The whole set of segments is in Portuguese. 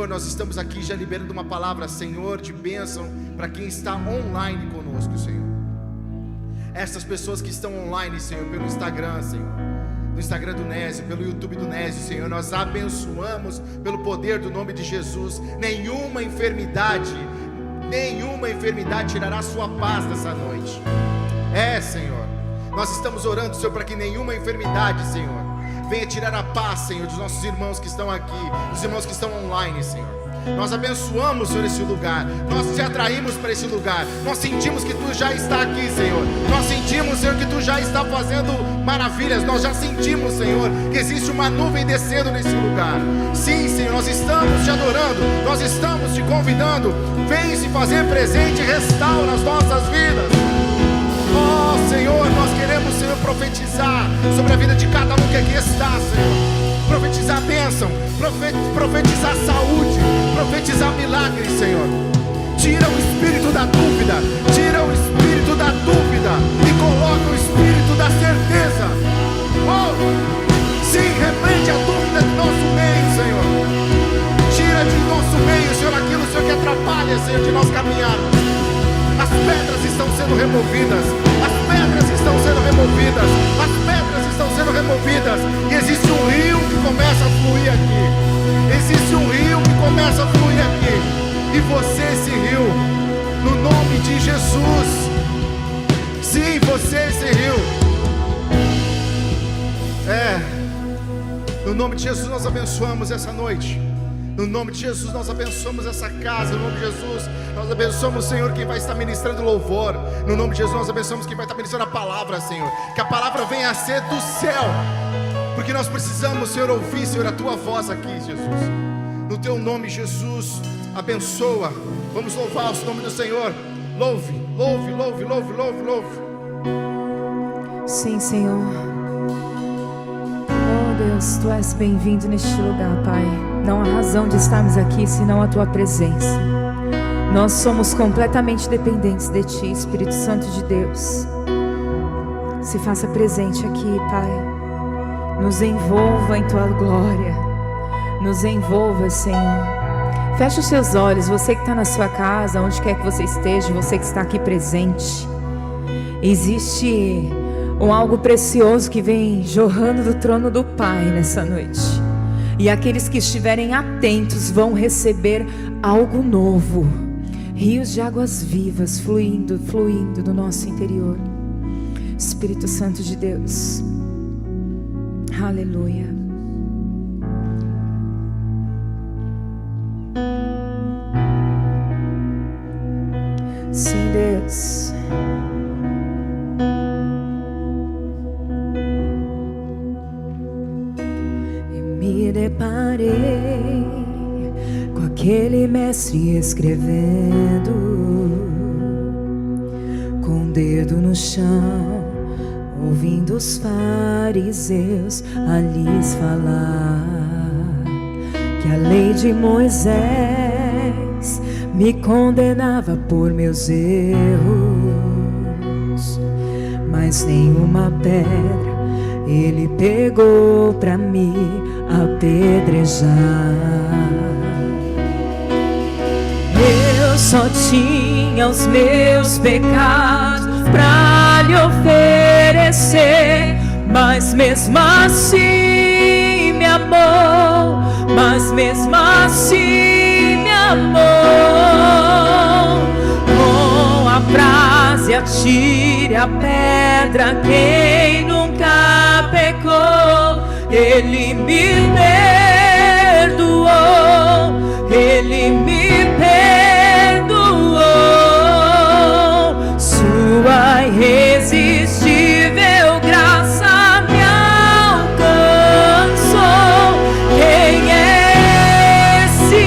Senhor, nós estamos aqui já liberando uma palavra, Senhor, de bênção para quem está online conosco, Senhor. Essas pessoas que estão online, Senhor, pelo Instagram, Senhor, no Instagram do Nésio, pelo YouTube do Nésio, Senhor, nós abençoamos pelo poder do nome de Jesus. Nenhuma enfermidade tirará sua paz nessa noite. Senhor, nós estamos orando, Senhor, para que nenhuma enfermidade, Senhor, venha tirar a paz, Senhor, dos nossos irmãos que estão aqui, dos irmãos que estão online, Senhor. Nós abençoamos, Senhor, esse lugar. Nós te atraímos para esse lugar. Nós sentimos que Tu já está aqui, Senhor. Nós sentimos, Senhor, que Tu já está fazendo maravilhas. Nós já sentimos, Senhor, que existe uma nuvem descendo nesse lugar. Sim, Senhor, nós estamos te adorando. Nós estamos te convidando. Vem se fazer presente e restaura as nossas vidas. Oh, Senhor, nós queremos, Senhor, profetizar sobre a vida de cada um que aqui está, Senhor. Profetizar bênção, profetizar saúde, profetizar milagres, Senhor. Tira o espírito da dúvida, tira o espírito da dúvida e coloca o espírito da certeza. Oh, sim, repreende a dúvida do nosso meio, Senhor. Tira de nosso meio, Senhor, aquilo, Senhor, que atrapalha, Senhor, de nós caminharmos. As pedras estão sendo removidas. As pedras estão sendo removidas. As pedras estão sendo removidas. E existe um rio que começa a fluir aqui. Existe um rio que começa a fluir aqui. E você, esse rio, no nome de Jesus. Sim, você, esse rio. No nome de Jesus nós abençoamos essa noite. No nome de Jesus nós abençoamos essa casa. No nome de Jesus nós abençoamos, Senhor, quem vai estar ministrando louvor. No nome de Jesus nós abençoamos quem vai estar ministrando a palavra, Senhor. Que a palavra venha a ser do céu, porque nós precisamos, Senhor, ouvir, Senhor, a Tua voz aqui, Jesus. No Teu nome, Jesus, abençoa. Vamos louvar o nome do Senhor. Louve, louve, louve, louve, louve, louve. Sim, Senhor. Oh, Deus, Tu és bem-vindo neste lugar, Pai. Não há razão de estarmos aqui senão a Tua presença. Nós somos completamente dependentes de Ti, Espírito Santo de Deus. Se faça presente aqui, Pai. Nos envolva em Tua glória. Nos envolva, Senhor. Feche os seus olhos, você que está na sua casa, onde quer que você esteja, você que está aqui presente. Existe algo precioso que vem jorrando do trono do Pai nessa noite. E aqueles que estiverem atentos vão receber algo novo. Rios de águas vivas fluindo do nosso interior. Espírito Santo de Deus. Aleluia. Sim, Deus. Me deparei com aquele mestre escrevendo, com o dedo no chão, ouvindo os fariseus a lhes falar que a lei de Moisés me condenava por meus erros, mas nenhuma pedra ele pegou pra me apedrejar. Eu só tinha os meus pecados pra lhe oferecer, mas mesmo assim me amou, mas mesmo assim me amou. Com a frase atire a pedra quem nunca pecou, Ele me perdoou, Ele me perdoou. Sua irresistível graça me alcançou. Quem é esse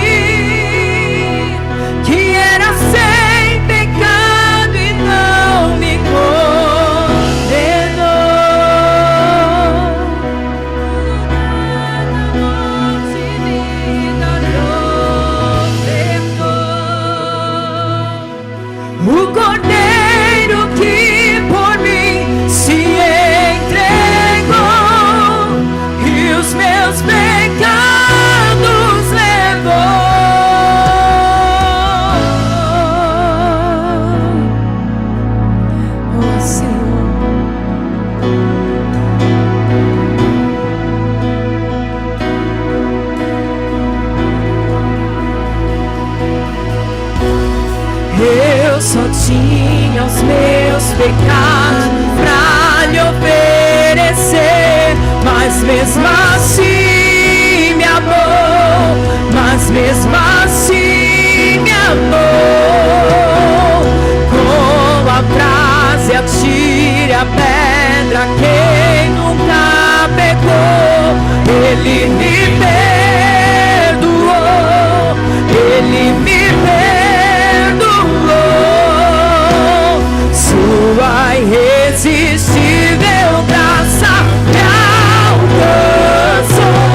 que era sem pecado e não me condenou? pecados pra lhe oferecer, mas mesmo assim me amou, mas mesmo assim me amou. Com a frase atire a pedra quem nunca pecou, Ele me perdoou, Ele me perdoou. Sua irresistível graça me alcançou.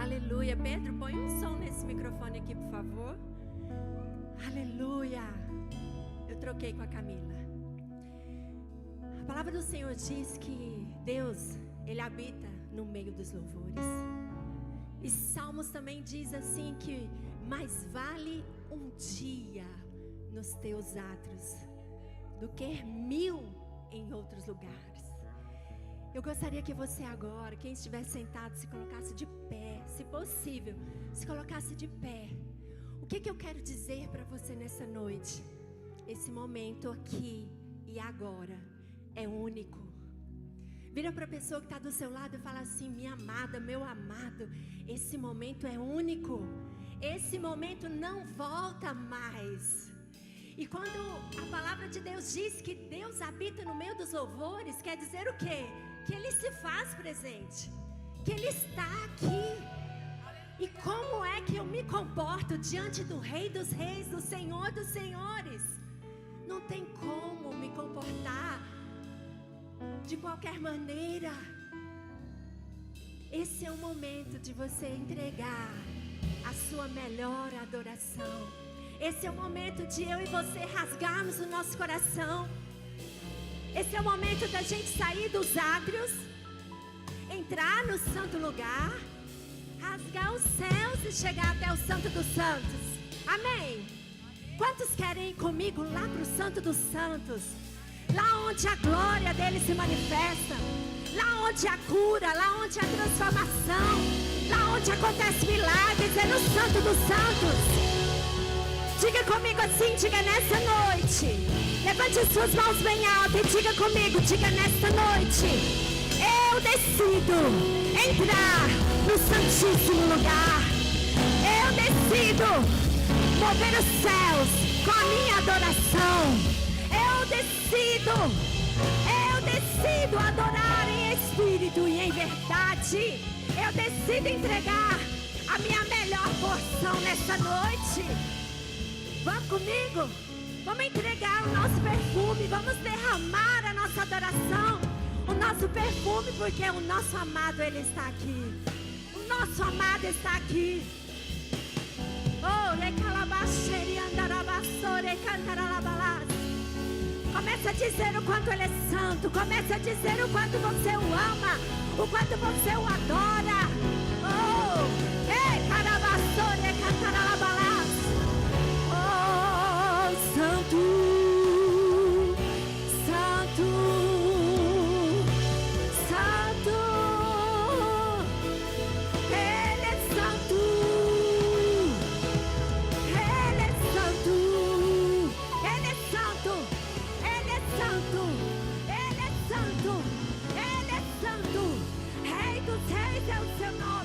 Aleluia. Pedro, põe um som nesse microfone aqui, por favor. Aleluia. Eu troquei com a Camila. A palavra do Senhor diz que Deus, Ele habita no meio dos louvores. E Salmos também diz assim que mais vale um dia nos teus átrios do que 1000 em outros lugares. Eu gostaria que você agora, quem estiver sentado, se colocasse de pé, se possível, se colocasse de pé. O que eu quero dizer para você nessa noite? Esse momento aqui e agora é único. Vira para a pessoa que está do seu lado e fala assim: minha amada, meu amado, esse momento é único. Esse momento não volta mais. E quando a palavra de Deus diz que Deus habita no meio dos louvores, quer dizer o quê? Que Ele se faz presente, que Ele está aqui. E como é que eu me comporto diante do Rei dos Reis, do Senhor dos Senhores? Não tem como me comportar de qualquer maneira. Esse é o momento de você entregar a sua melhor adoração. Esse é o momento de eu e você rasgarmos o nosso coração. Esse é o momento da gente sair dos átrios, entrar no santo lugar, rasgar os céus e chegar até o Santo dos Santos. Amém? Quantos querem ir comigo lá para o Santo dos Santos? Lá onde a glória dele se manifesta, lá onde a cura, lá onde a transformação, lá onde acontece milagres, é no Santo dos Santos. Diga comigo assim, diga nessa noite. Levante suas mãos bem altas e diga comigo, diga nesta noite: eu decido entrar no Santíssimo Lugar. Eu decido mover os céus com a minha adoração. Eu decido adorar em espírito e em verdade. Eu decido entregar a minha melhor porção nessa noite. Vamos comigo? Vamos entregar o nosso perfume. Vamos derramar a nossa adoração, o nosso perfume, porque o nosso amado, Ele está aqui. O nosso amado está aqui. Oh, recalabaxeri andarabassore cantaralabalas. Comece a dizer o quanto Ele é santo. Comece a dizer o quanto você o ama, o quanto você o adora. Oh, ei, carabassore cantaralabalas. Oh, santo, santo, santo. Ele é santo. Ele é santo. Ele é santo. Ele é santo. Ele é santo. Ele é santo. Rei dos reis é o seu nome.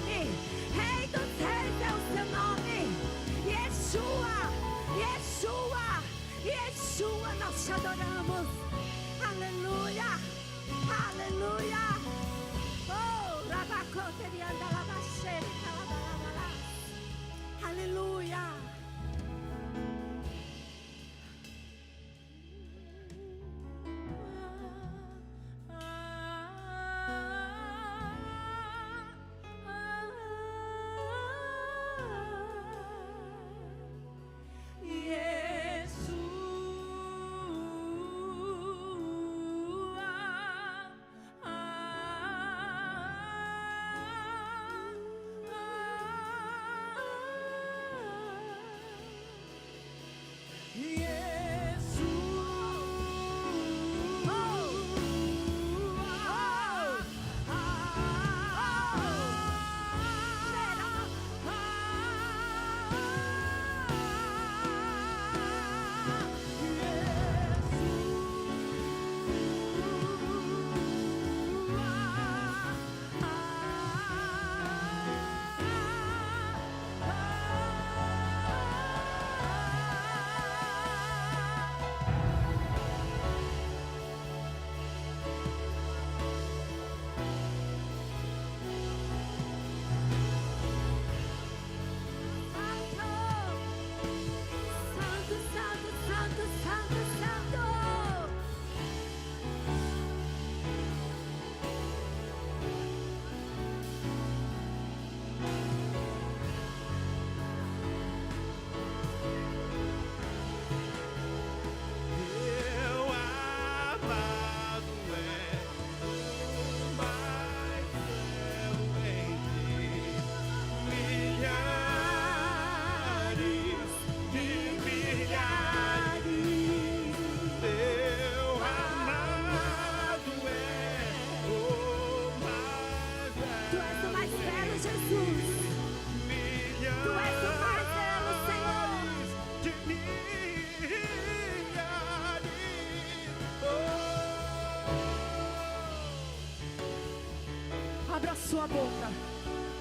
Abra sua boca.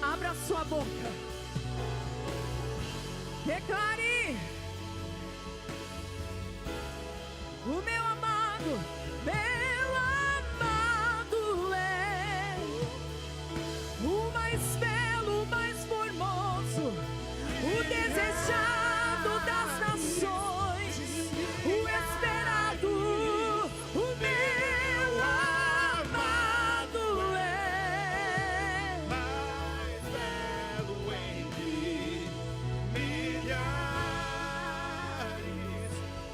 Abra sua boca. Declare: o meu amado é o mais belo, o mais formoso, o desejado das nações, o esperado, o meu amado é mais belo entre milhares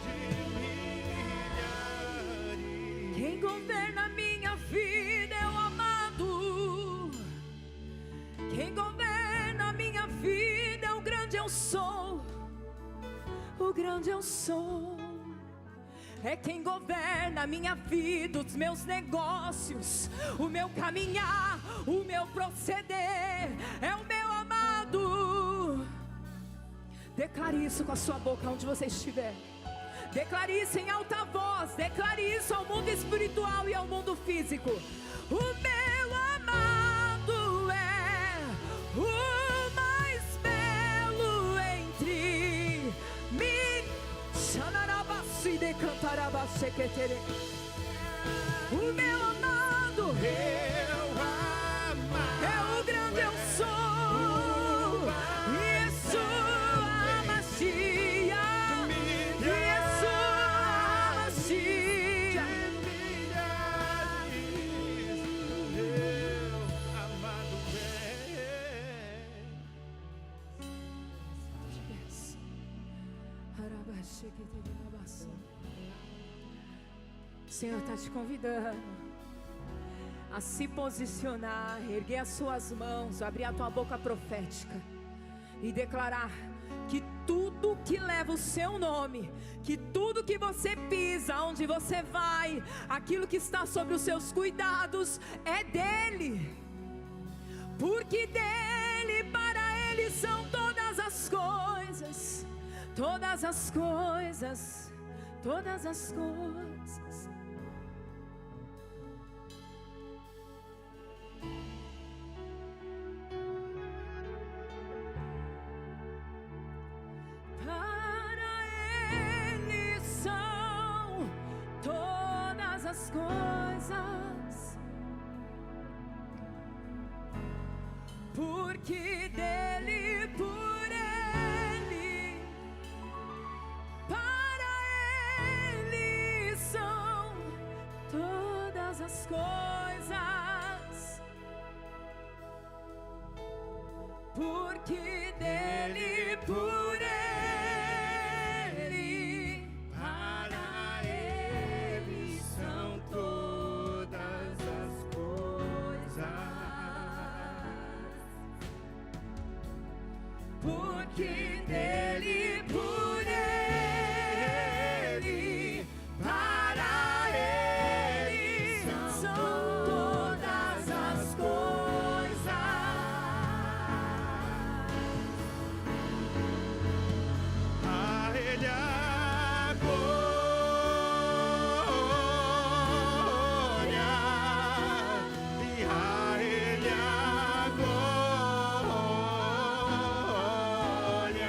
de milhares. quem governa a minha vida é o amado. Quem governa a minha vida é o grande eu sou. O grande eu sou. É quem governa a minha vida, os meus negócios, o meu caminhar, o meu proceder. É o meu amado. Declare isso com a sua boca onde você estiver. Declare isso em alta voz. Declare isso ao mundo espiritual e ao mundo físico. O meu amado é o mais belo entre mim. Xanarabassi de cantarabasequetere. O meu amado é o grande eu sou. Yeshua Mashiach. Yeshua Mashiach. Meu amado O Senhor está te convidando a se posicionar, erguer as suas mãos, abrir a tua boca profética e declarar que tudo que leva o seu nome, que tudo que você pisa, onde você vai, aquilo que está sobre os seus cuidados é dele, porque dele, para ele são todas as coisas, todas as coisas, todas as coisas. As coisas, porque dele, por ele, para ele são todas as coisas, porque dele, por ele. Que dele, por ele, para ele são todas as coisas. A ele a glória e a ele a glória.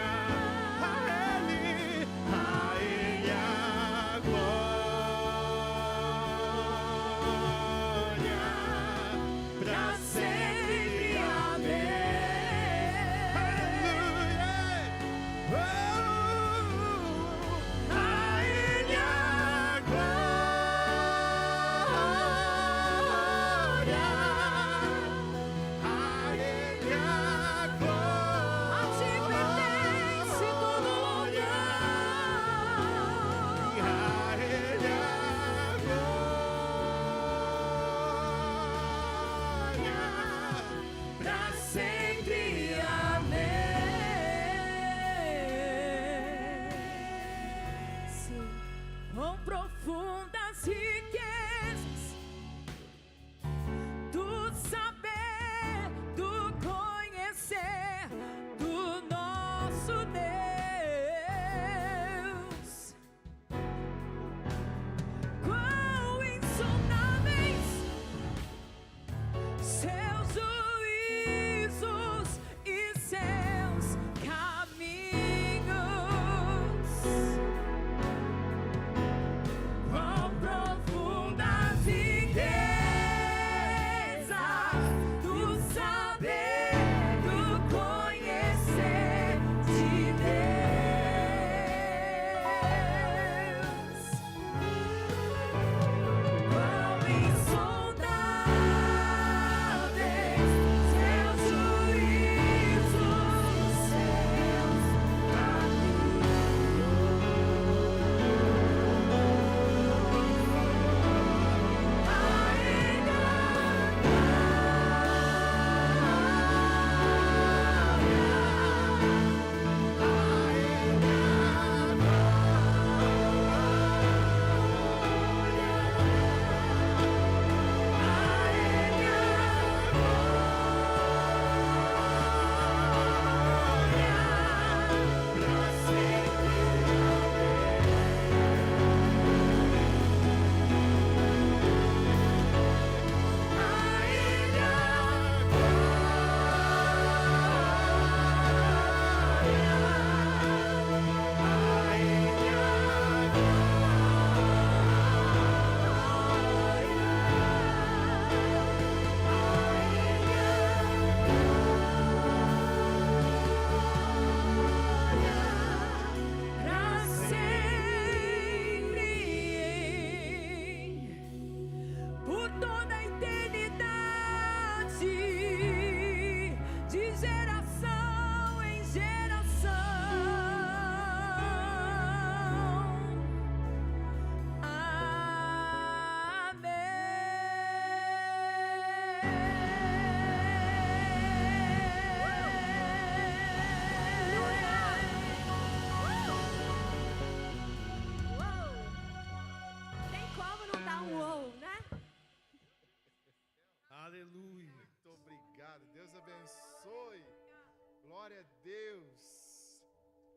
Glória a Deus.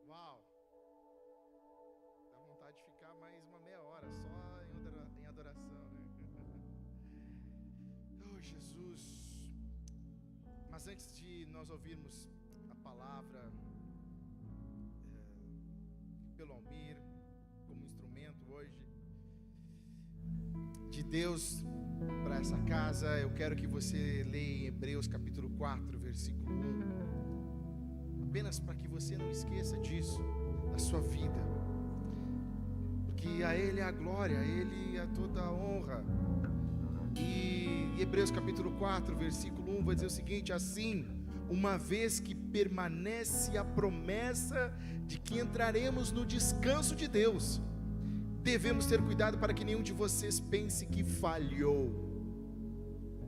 Uau. Dá vontade de ficar mais uma meia hora só em adoração, né? Oh, Jesus. Mas antes de nós ouvirmos a palavra pelo Almir, como instrumento hoje de Deus para essa casa, eu quero que você leia em Hebreus capítulo 4, versículo 1, apenas para que você não esqueça disso na sua vida, porque a Ele é a glória, a Ele é toda a honra. E Hebreus capítulo 4, versículo 1 vai dizer o seguinte: assim, uma vez que permanece a promessa de que entraremos no descanso de Deus, devemos ter cuidado para que nenhum de vocês pense que falhou.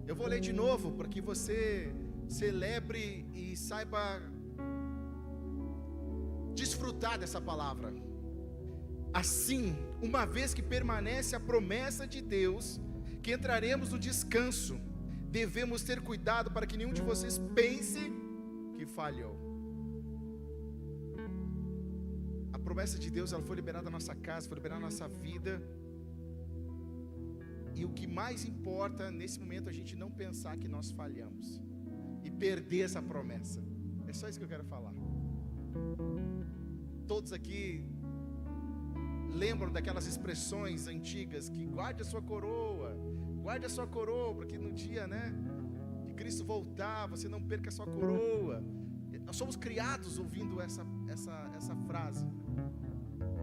Eu vou ler de novo para que você celebre e saiba desfrutar dessa palavra. Assim, uma vez que permanece a promessa de Deus, que entraremos no descanso, devemos ter cuidado para que nenhum de vocês pense que falhou. A promessa de Deus, ela foi liberada na nossa casa, foi liberada na nossa vida. E o que mais importa nesse momento é a gente não pensar que nós falhamos e perder essa promessa. É só isso que eu quero falar. Todos aqui lembram daquelas expressões antigas que guarde a sua coroa, porque no dia, né, que Cristo voltar, você não perca a sua coroa. Nós somos criados ouvindo essa frase.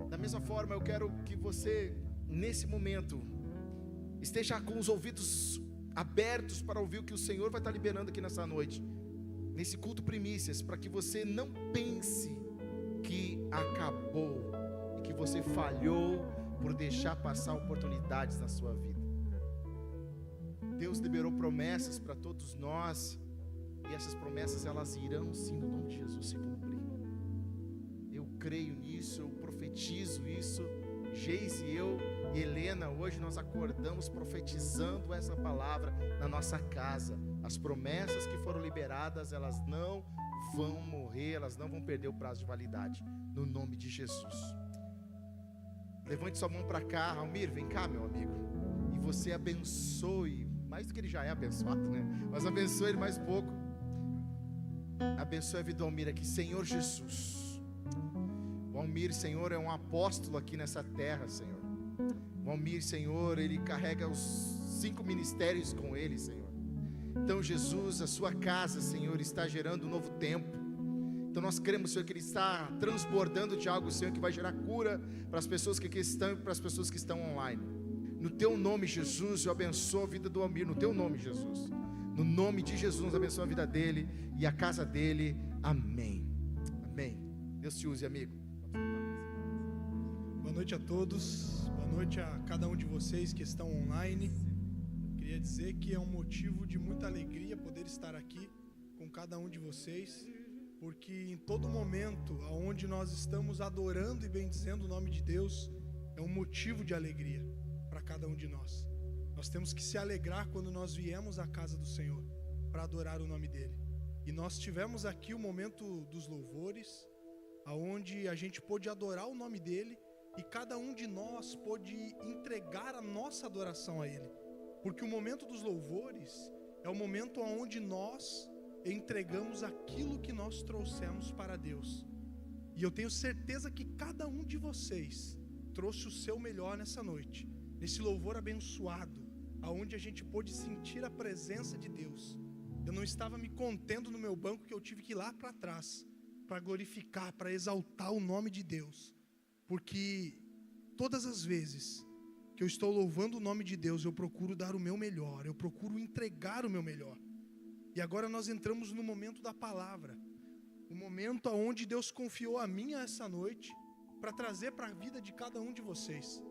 Da mesma forma, eu quero que você, nesse momento, esteja com os ouvidos abertos para ouvir o que o Senhor vai estar liberando aqui nessa noite, nesse culto primícias, para que você não pense que acabou e que você falhou por deixar passar oportunidades na sua vida. Deus liberou promessas para todos nós, e essas promessas, elas irão sim, no nome de Jesus, se cumprir. Eu creio nisso, eu profetizo isso. Geise, eu e Helena, hoje nós acordamos profetizando essa palavra na nossa casa. As promessas que foram liberadas, elas não vão morrer, elas não vão perder o prazo de validade, no nome de Jesus. Levante sua mão para cá. Almir, vem cá, meu amigo, e você abençoe, mais do que ele já é abençoado, né? Mas abençoe ele mais um pouco. Abençoe a vida do Almir aqui, Senhor Jesus. O Almir, Senhor, é um apóstolo aqui nessa terra, Senhor. O Almir, Senhor, ele carrega os 5 ministérios com ele, Senhor. Então, Jesus, a sua casa, Senhor, está gerando um novo tempo. Então nós cremos, Senhor, que ele está transbordando de algo, Senhor, que vai gerar cura para as pessoas que aqui estão e para as pessoas que estão online. No teu nome, Jesus, eu abençoo a vida do Almir, no teu nome, Jesus. No nome de Jesus, abençoa a vida dele e a casa dele. Amém. Amém. Deus te use, amigo. Boa noite a todos. Boa noite a cada um de vocês que estão online. Queria dizer que é um motivo de muita alegria poder estar aqui com cada um de vocês, porque em todo momento onde nós estamos adorando e bendizendo o nome de Deus, é um motivo de alegria para cada um de nós. Nós temos que se alegrar quando nós viemos à casa do Senhor para adorar o nome dele. E nós tivemos aqui o momento dos louvores, aonde a gente pôde adorar o nome dele, e cada um de nós pôde entregar a nossa adoração a ele. Porque o momento dos louvores é o momento onde nós entregamos aquilo que nós trouxemos para Deus. E eu tenho certeza que cada um de vocês trouxe o seu melhor nessa noite, nesse louvor abençoado, aonde a gente pôde sentir a presença de Deus. Eu não estava me contendo no meu banco, que eu tive que ir lá para trás para glorificar, para exaltar o nome de Deus, porque todas as vezes que eu estou louvando o nome de Deus, eu procuro dar o meu melhor, eu procuro entregar o meu melhor. E agora nós entramos no momento da palavra, o momento aonde Deus confiou a mim essa noite para trazer para a vida de cada um de vocês.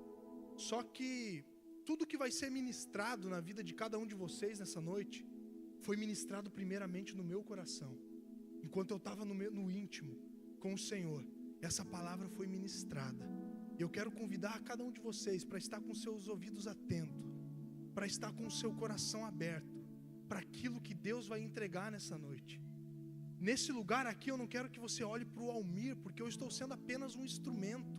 Só que tudo que vai ser ministrado na vida de cada um de vocês nessa noite foi ministrado primeiramente no meu coração. Enquanto eu estava no íntimo com o Senhor, essa palavra foi ministrada. Eu quero convidar cada um de vocês para estar com seus ouvidos atentos, para estar com o seu coração aberto para aquilo que Deus vai entregar nessa noite. nesse lugar aqui eu não quero que você olhe para o Almir, porque eu estou sendo apenas um instrumento.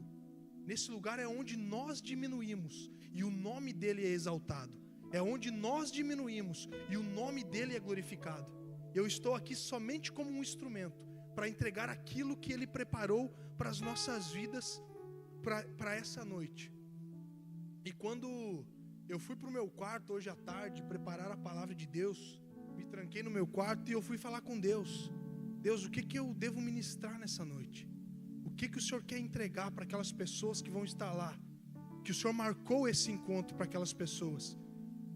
Nesse lugar é onde nós diminuímos e o nome dele é exaltado. É onde nós diminuímos e o nome dele é glorificado. Eu estou aqui somente como um instrumento para entregar aquilo que ele preparou para as nossas vidas, para essa noite. E quando eu fui para o meu quarto hoje à tarde preparar a palavra de Deus, me tranquei no meu quarto e eu fui falar com Deus. Deus, o que eu devo ministrar nessa noite? O que o Senhor quer entregar para aquelas pessoas que vão estar lá? Que o Senhor marcou esse encontro para aquelas pessoas.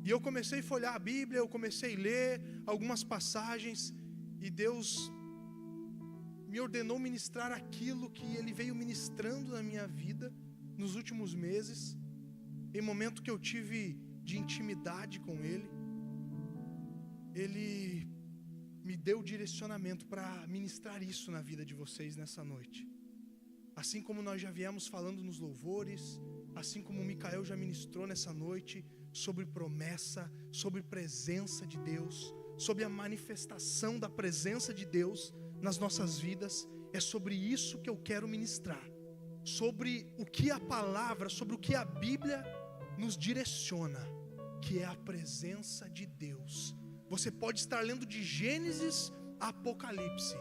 E eu comecei a folhear a Bíblia, eu comecei a ler algumas passagens, e Deus me ordenou ministrar aquilo que Ele veio ministrando na minha vida nos últimos meses, em momento que eu tive de intimidade com Ele. Ele me deu direcionamento para ministrar isso na vida de vocês nessa noite. Assim como nós já viemos falando nos louvores, assim como o Micael já ministrou nessa noite, sobre promessa, sobre presença de Deus, sobre a manifestação da presença de Deus nas nossas vidas, é sobre isso que eu quero ministrar, sobre o que a palavra, sobre o que a Bíblia nos direciona, que é a presença de Deus. Você pode estar lendo de Gênesis a Apocalipse,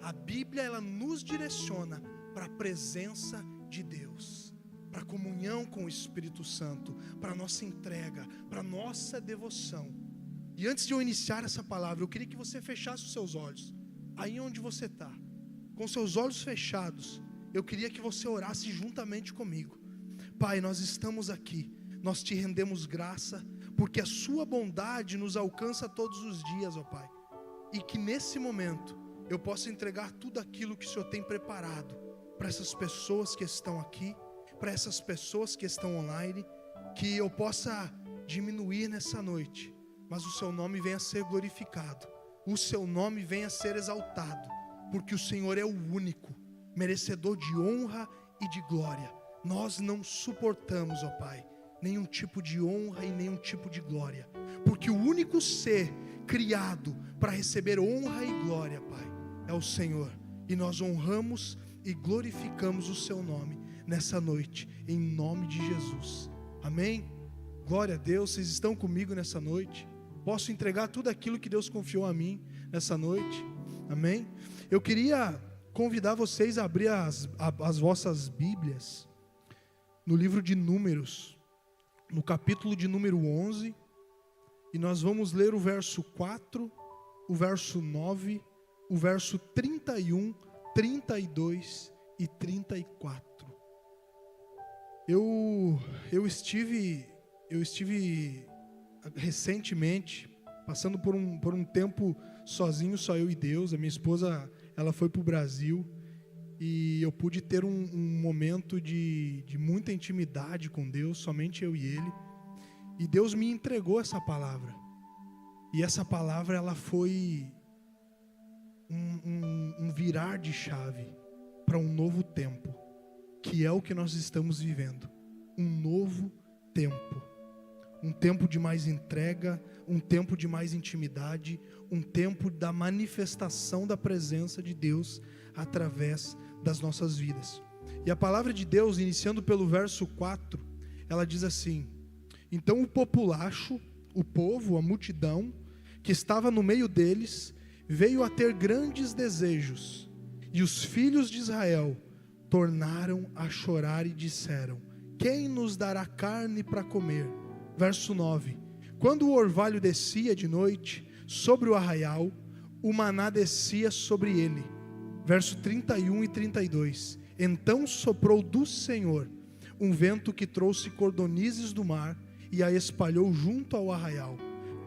a Bíblia ela nos direciona para a presença de Deus, para a comunhão com o Espírito Santo, para a nossa entrega, para a nossa devoção. E antes de eu iniciar essa palavra, eu queria que você fechasse os seus olhos, aí onde você está, com seus olhos fechados, eu queria que você orasse juntamente comigo. Pai, nós estamos aqui, nós te rendemos graça, porque a sua bondade nos alcança todos os dias, ó Pai, e que nesse momento eu possa entregar tudo aquilo que o Senhor tem preparado para essas pessoas que estão aqui, para essas pessoas que estão online, que eu possa diminuir nessa noite, mas o seu nome venha a ser glorificado, o seu nome venha a ser exaltado, porque o Senhor é o único, merecedor de honra e de glória. Nós não suportamos, ó Pai, nenhum tipo de honra e nenhum tipo de glória, porque o único ser criado para receber honra e glória, Pai, é o Senhor, e nós honramos e glorificamos o seu nome nessa noite, em nome de Jesus, amém? Glória a Deus. Vocês estão comigo nessa noite? Posso entregar tudo aquilo que Deus confiou a mim nessa noite, amém? Eu queria convidar vocês a abrir as vossas Bíblias no livro de Números, no capítulo de número 11, e nós vamos ler o verso 4, o verso 9, o verso 31, 32 e 34. Eu estive recentemente passando por um tempo sozinho, só eu e Deus. A minha esposa, ela foi para o Brasil, e eu pude ter um momento de muita intimidade com Deus, somente eu e Ele. E Deus me entregou essa palavra, e essa palavra ela foi um virar de chave para um novo tempo, que é o que nós estamos vivendo. Um novo tempo, um tempo de mais entrega, um tempo de mais intimidade, um tempo da manifestação da presença de Deus através das nossas vidas. E a palavra de Deus, iniciando pelo verso 4, ela diz assim: então o populacho, o povo, a multidão que estava no meio deles, veio a ter grandes desejos, e os filhos de Israel tornaram a chorar e disseram: quem nos dará carne para comer? Verso 9: quando o orvalho descia de noite sobre o arraial, o maná descia sobre ele. Verso 31 e 32: então soprou do Senhor um vento que trouxe cordonizes do mar e a espalhou junto ao arraial,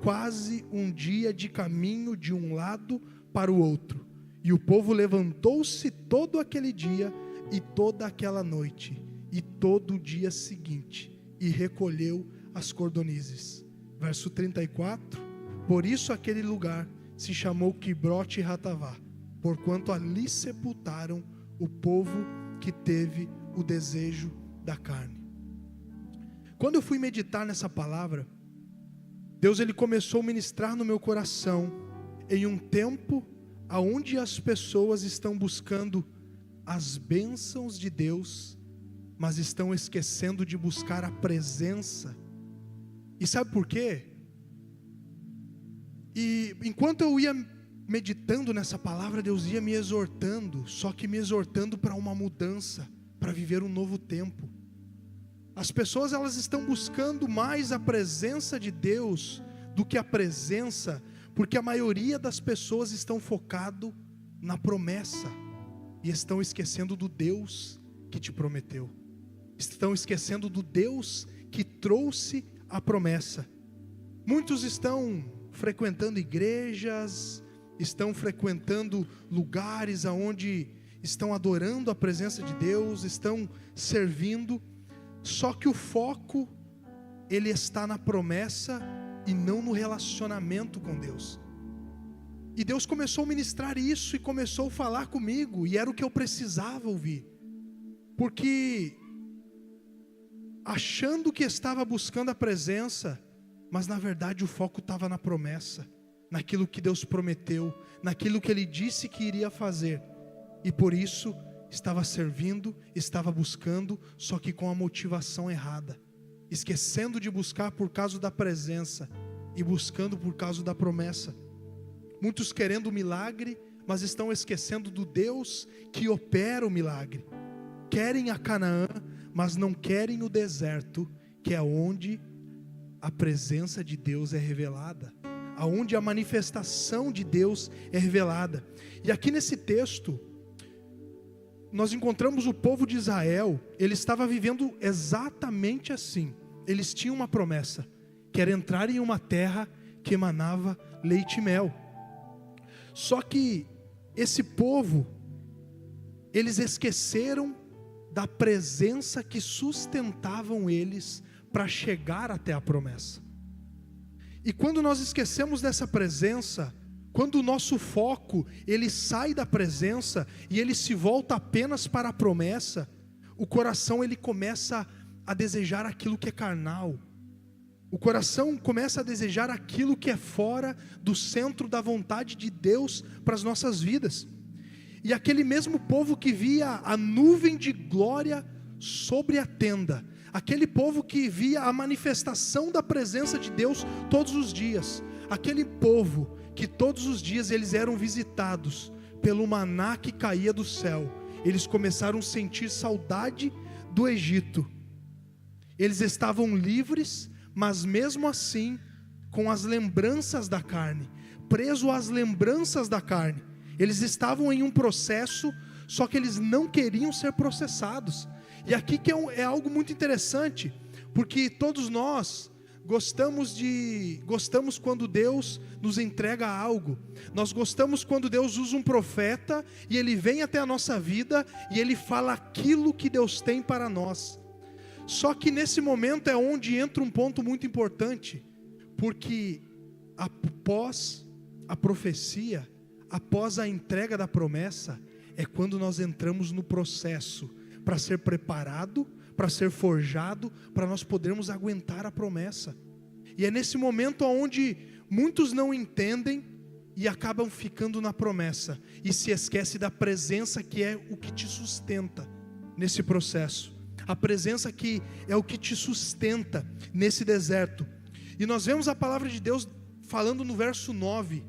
quase um dia de caminho de um lado para o outro. E o povo levantou-se todo aquele dia e toda aquela noite e todo o dia seguinte, e recolheu as cordonizes. Verso 34: por isso aquele lugar se chamou Quibrote Hatavá, porquanto ali sepultaram o povo que teve o desejo da carne. Quando eu fui meditar nessa palavra, Deus ele começou a ministrar no meu coração em um tempo aonde as pessoas estão buscando as bênçãos de Deus, mas estão esquecendo de buscar a presença. E sabe por quê? E enquanto eu ia meditando nessa palavra, Deus ia me exortando, só que me exortando para uma mudança, para viver um novo tempo. As pessoas, elas estão buscando mais a presença de Deus do que a presença, porque a maioria das pessoas estão focado na promessa e estão esquecendo do Deus que te prometeu. Estão esquecendo do Deus que trouxe a promessa. Muitos estão frequentando igrejas, estão frequentando lugares aonde estão adorando a presença de Deus, estão servindo, só que o foco, ele está na promessa e não no relacionamento com Deus. E Deus começou a ministrar isso e começou a falar comigo, e era o que eu precisava ouvir, porque achando que estava buscando a presença, mas na verdade o foco estava na promessa, naquilo que Deus prometeu, naquilo que Ele disse que iria fazer, e por isso estava servindo, estava buscando, só que com a motivação errada, esquecendo de buscar por causa da presença e buscando por causa da promessa. Muitos querendo o milagre, mas estão esquecendo do Deus que opera o milagre. Querem a Canaã, mas não querem o deserto, que é onde a presença de Deus é revelada, aonde a manifestação de Deus é revelada. E aqui nesse texto nós encontramos o povo de Israel. Ele estava vivendo exatamente assim. Eles tinham uma promessa, que era entrar em uma terra que emanava leite e mel. Só que esse povo, eles esqueceram da presença que sustentavam eles para chegar até a promessa. E quando nós esquecemos dessa presença, quando o nosso foco, ele sai da presença e ele se volta apenas para a promessa, o coração, ele começa a desejar aquilo que é carnal. O coração começa a desejar aquilo que é fora do centro da vontade de Deus para as nossas vidas. E aquele mesmo povo que via a nuvem de glória sobre a tenda, aquele povo que via a manifestação da presença de Deus todos os dias, aquele povo que todos os dias eles eram visitados pelo maná que caía do céu, eles começaram a sentir saudade do Egito. Eles estavam livres, mas mesmo assim com as lembranças da carne, preso às lembranças da carne. Eles estavam em um processo, só que eles não queriam ser processados. E aqui que é algo muito interessante, porque todos nós gostamos quando Deus nos entrega algo. Nós gostamos quando Deus usa um profeta e ele vem até a nossa vida e ele fala aquilo que Deus tem para nós. Só que nesse momento é onde entra um ponto muito importante, porque após a profecia, após a entrega da promessa, é quando nós entramos no processo para ser preparado, para ser forjado, para nós podermos aguentar a promessa. E é nesse momento onde muitos não entendem e acabam ficando na promessa e se esquece da presença, que é o que te sustenta nesse processo. A presença que é o que te sustenta nesse deserto. E nós vemos a palavra de Deus falando no verso 9: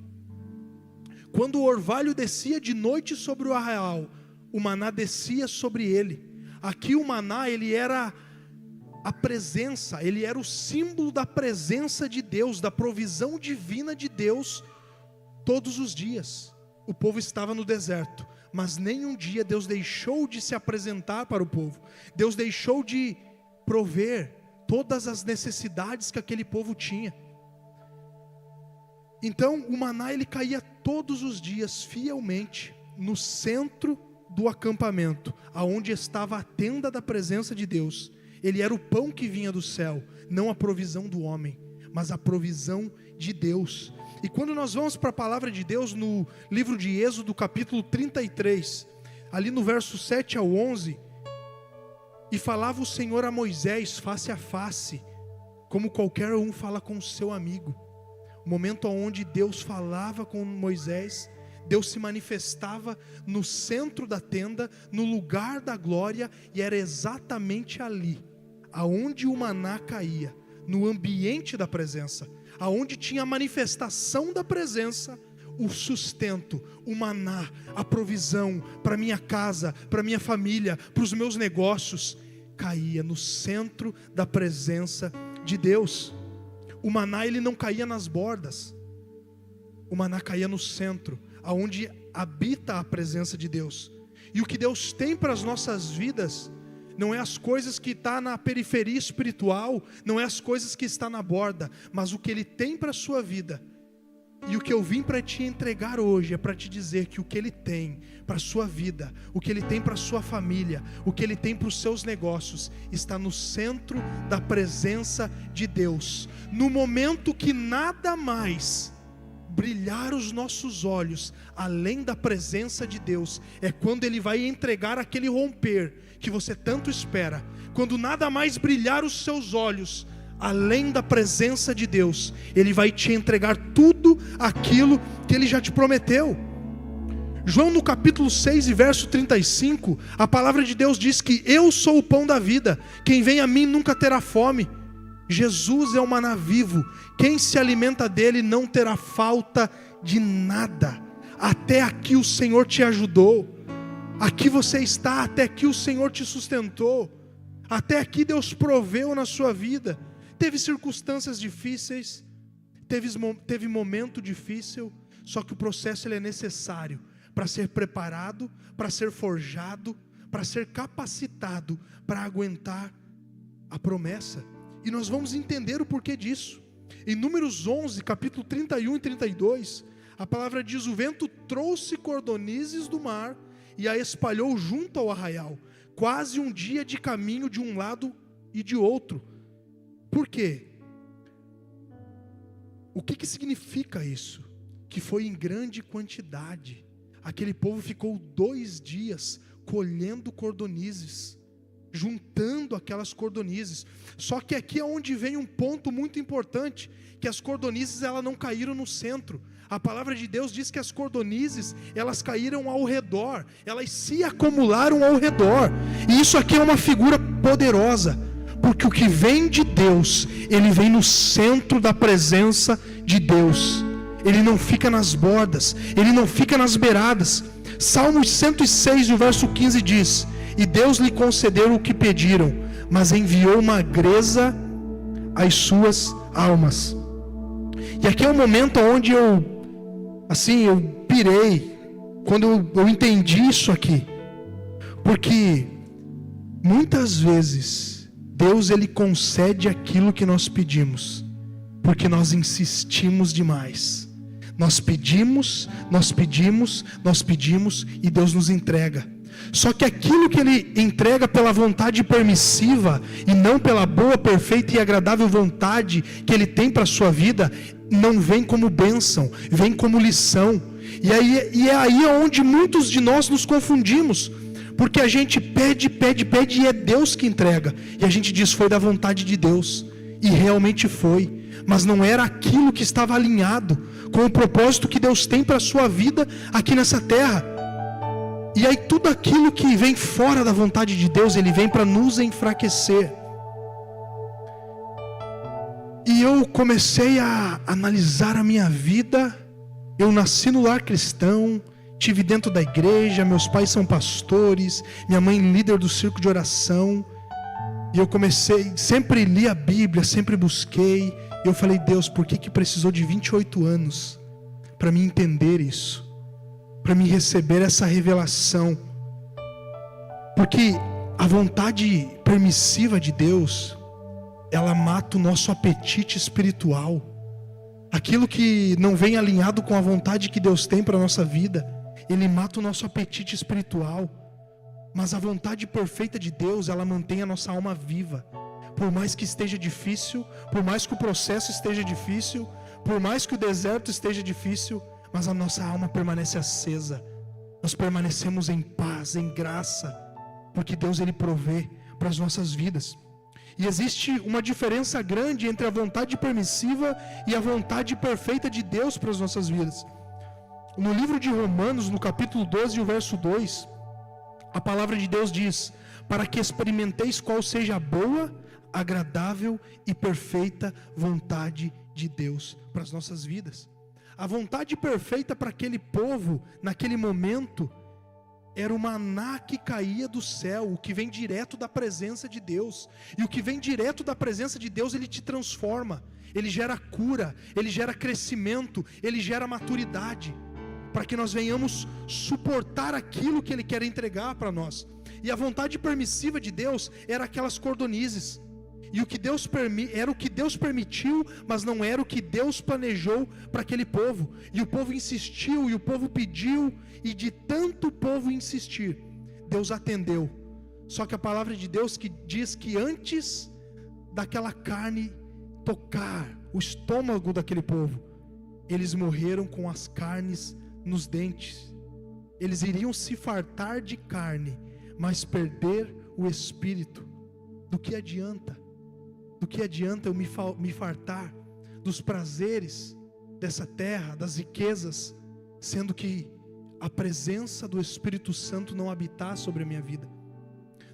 quando o orvalho descia de noite sobre o arraial, o maná descia sobre ele. Aqui o maná, ele era a presença, ele era o símbolo da presença de Deus, da provisão divina de Deus. Todos os dias o povo estava no deserto, mas nenhum dia Deus deixou de se apresentar para o povo. Deus deixou de prover todas as necessidades que aquele povo tinha. Então o maná, ele caía todos os dias fielmente no centro do acampamento, aonde estava a tenda da presença de Deus. Ele era o pão que vinha do céu, não a provisão do homem, mas a provisão de Deus. E quando nós vamos para a palavra de Deus no livro de Êxodo, capítulo 33, ali no verso 7 ao 11, e falava o Senhor a Moisés face a face, como qualquer um fala com o seu amigo. O momento onde Deus falava com Moisés, Deus se manifestava no centro da tenda, no lugar da glória, e era exatamente ali, aonde o maná caía, no ambiente da presença, aonde tinha a manifestação da presença, o sustento, o maná, a provisão para minha casa, para minha família, para os meus negócios, caía no centro da presença de Deus. O maná, ele não caía nas bordas, o maná caía no centro, aonde habita a presença de Deus. E o que Deus tem para as nossas vidas não é as coisas que estão na periferia espiritual, não é as coisas que estão na borda, mas o que Ele tem para a sua vida. E o que eu vim para te entregar hoje é para te dizer que o que Ele tem para a sua vida, o que Ele tem para a sua família, o que Ele tem para os seus negócios, está no centro da presença de Deus. No momento que nada mais brilhar os nossos olhos além da presença de Deus, é quando Ele vai entregar aquele romper que você tanto espera. Quando nada mais brilhar os seus olhos além da presença de Deus, Ele vai te entregar tudo aquilo que Ele já te prometeu. João, no capítulo 6 e verso 35, a palavra de Deus diz que eu sou o pão da vida, quem vem a mim nunca terá fome. Jesus é o maná vivo, quem se alimenta dele não terá falta de nada. Até aqui o Senhor te ajudou, aqui você está, até aqui o Senhor te sustentou, até aqui Deus proveu na sua vida. Teve circunstâncias difíceis, teve momento difícil, só que o processo ele é necessário para ser preparado, para ser forjado, para ser capacitado, para aguentar a promessa. E nós vamos entender o porquê disso. Em Números 11, capítulo 31 e 32, a palavra diz: o vento trouxe cordonizes do mar e a espalhou junto ao arraial, quase um dia de caminho de um lado e de outro. Por quê? O que significa isso? Que foi em grande quantidade. Aquele povo ficou 2 dias colhendo cordonizes, juntando aquelas cordonizes. Só que aqui é onde vem um ponto muito importante, que as cordonizes elas não caíram no centro. A palavra de Deus diz que as cordonizes elas caíram ao redor, elas se acumularam ao redor. E isso aqui é uma figura poderosa, porque o que vem de Deus, ele vem no centro da presença de Deus. Ele não fica nas bordas, ele não fica nas beiradas. Salmos 106, o verso 15 diz: e Deus lhe concedeu o que pediram, mas enviou magreza às suas almas. E aqui é um momento onde eu pirei, quando eu entendi isso aqui. Porque muitas vezes Deus ele concede aquilo que nós pedimos, porque nós insistimos demais. Nós pedimos e Deus nos entrega. Só que aquilo que Ele entrega pela vontade permissiva e não pela boa, perfeita e agradável vontade que Ele tem para a sua vida, não vem como bênção, vem como lição. E é aí onde muitos de nós nos confundimos, porque a gente pede e é Deus que entrega. E a gente diz: foi da vontade de Deus. E realmente foi, mas não era aquilo que estava alinhado com o propósito que Deus tem para a sua vida aqui nessa terra. E aí tudo aquilo que vem fora da vontade de Deus, ele vem para nos enfraquecer. E eu comecei a analisar a minha vida. Eu nasci no lar cristão, tive dentro da igreja, meus pais são pastores, minha mãe líder do círculo de oração. E eu sempre li a Bíblia, sempre busquei. E eu falei: Deus, por que precisou de 28 anos para me entender isso? Para me receber essa revelação? Porque a vontade permissiva de Deus, ela mata o nosso apetite espiritual. Aquilo que não vem alinhado com a vontade que Deus tem para a nossa vida, ele mata o nosso apetite espiritual. Mas a vontade perfeita de Deus, ela mantém a nossa alma viva. Por mais que esteja difícil, por mais que o processo esteja difícil, por mais que o deserto esteja difícil, mas a nossa alma permanece acesa. Nós permanecemos em paz, em graça, porque Deus ele provê para as nossas vidas. E existe uma diferença grande entre a vontade permissiva e a vontade perfeita de Deus para as nossas vidas. No livro de Romanos, no capítulo 12, o verso 2, a palavra de Deus diz: para que experimenteis qual seja a boa, agradável e perfeita vontade de Deus para as nossas vidas. A vontade perfeita para aquele povo, naquele momento, era o maná que caía do céu, o que vem direto da presença de Deus. E o que vem direto da presença de Deus, ele te transforma, ele gera cura, ele gera crescimento, ele gera maturidade, para que nós venhamos suportar aquilo que ele quer entregar para nós. E a vontade permissiva de Deus era aquelas cordonizes. E o que Deus era o que Deus permitiu, mas não era o que Deus planejou para aquele povo. E o povo insistiu, e o povo pediu, e de tanto o povo insistir, Deus atendeu. Só que a palavra de Deus que diz que antes daquela carne tocar o estômago daquele povo, eles morreram com as carnes nos dentes. Eles iriam se fartar de carne, mas perder o espírito. Do que adianta? Do que adianta eu me fartar dos prazeres dessa terra, das riquezas, sendo que a presença do Espírito Santo não habitar sobre a minha vida?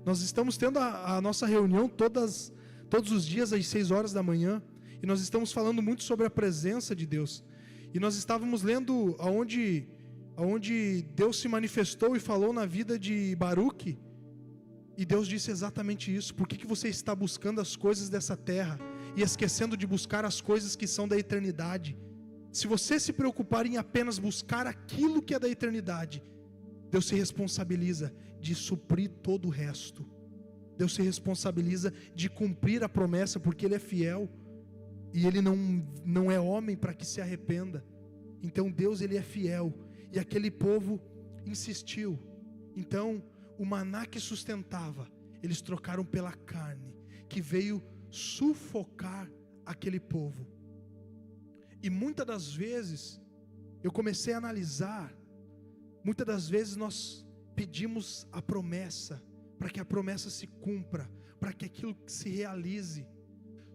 Nós estamos tendo a nossa reunião todos os dias às 6 horas da manhã, e nós estamos falando muito sobre a presença de Deus. E nós estávamos lendo aonde Deus se manifestou e falou na vida de Baruque. E Deus disse exatamente isso: por que você está buscando as coisas dessa terra e esquecendo de buscar as coisas que são da eternidade? Se você se preocupar em apenas buscar aquilo que é da eternidade, Deus se responsabiliza de suprir todo o resto. Deus se responsabiliza de cumprir a promessa, porque Ele é fiel, e Ele não é homem para que se arrependa. Então Deus, Ele é fiel, e aquele povo insistiu. Então o maná que sustentava, eles trocaram pela carne, que veio sufocar aquele povo. E muitas das vezes, eu comecei a analisar, muitas das vezes nós pedimos a promessa, para que a promessa se cumpra, para que aquilo se realize.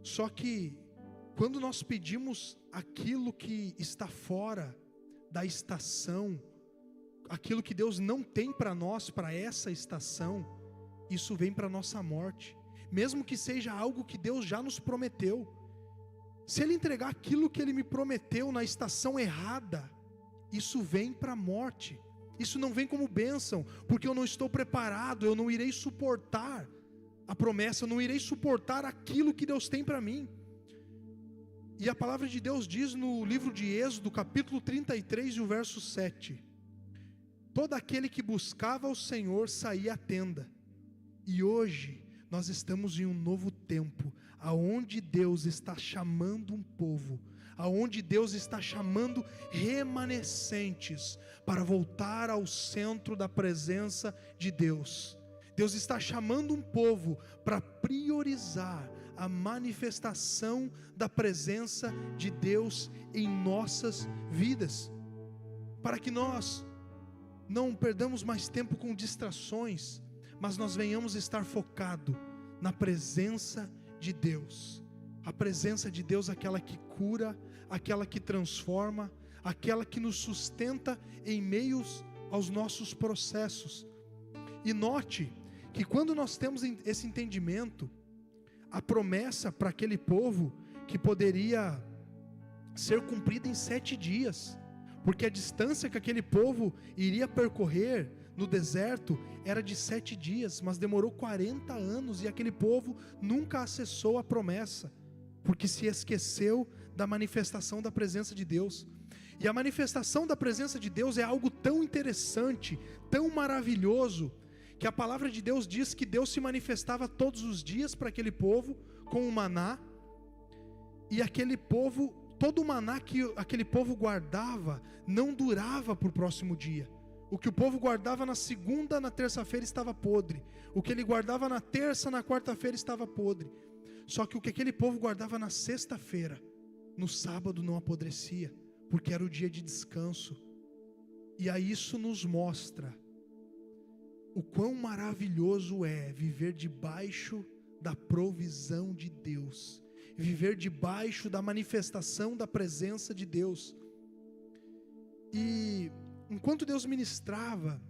Só que, quando nós pedimos aquilo que está fora da estação, aquilo que Deus não tem para nós, para essa estação, isso vem para a nossa morte, mesmo que seja algo que Deus já nos prometeu. Se Ele entregar aquilo que Ele me prometeu na estação errada, isso vem para a morte, isso não vem como bênção, porque eu não estou preparado, eu não irei suportar a promessa, eu não irei suportar aquilo que Deus tem para mim. E a palavra de Deus diz no livro de Êxodo, capítulo 33, e o verso 7: todo aquele que buscava o Senhor saía à tenda. E hoje nós estamos em um novo tempo, aonde Deus está chamando um povo, aonde Deus está chamando remanescentes para voltar ao centro da presença de Deus. Deus está chamando um povo para priorizar a manifestação da presença de Deus em nossas vidas, para que nós não perdamos mais tempo com distrações, mas nós venhamos estar focado na presença de Deus. A presença de Deus, aquela que cura, aquela que transforma, aquela que nos sustenta em meio aos nossos processos. E note que quando nós temos esse entendimento, a promessa para aquele povo que poderia ser cumprida em 7 dias, porque a distância que aquele povo iria percorrer no deserto era de 7 dias, mas demorou 40 anos, e aquele povo nunca acessou a promessa, porque se esqueceu da manifestação da presença de Deus. E a manifestação da presença de Deus é algo tão interessante, tão maravilhoso, que a palavra de Deus diz que Deus se manifestava todos os dias para aquele povo com o maná, e aquele povo, todo o maná que aquele povo guardava não durava para o próximo dia. O que o povo guardava na segunda, na terça-feira estava podre. O que ele guardava na terça, na quarta-feira estava podre. Só que o que aquele povo guardava na sexta-feira, no sábado não apodrecia, porque era o dia de descanso. E aí isso nos mostra o quão maravilhoso é viver debaixo da provisão de Deus, viver debaixo da manifestação da presença de Deus. E enquanto Deus ministrava,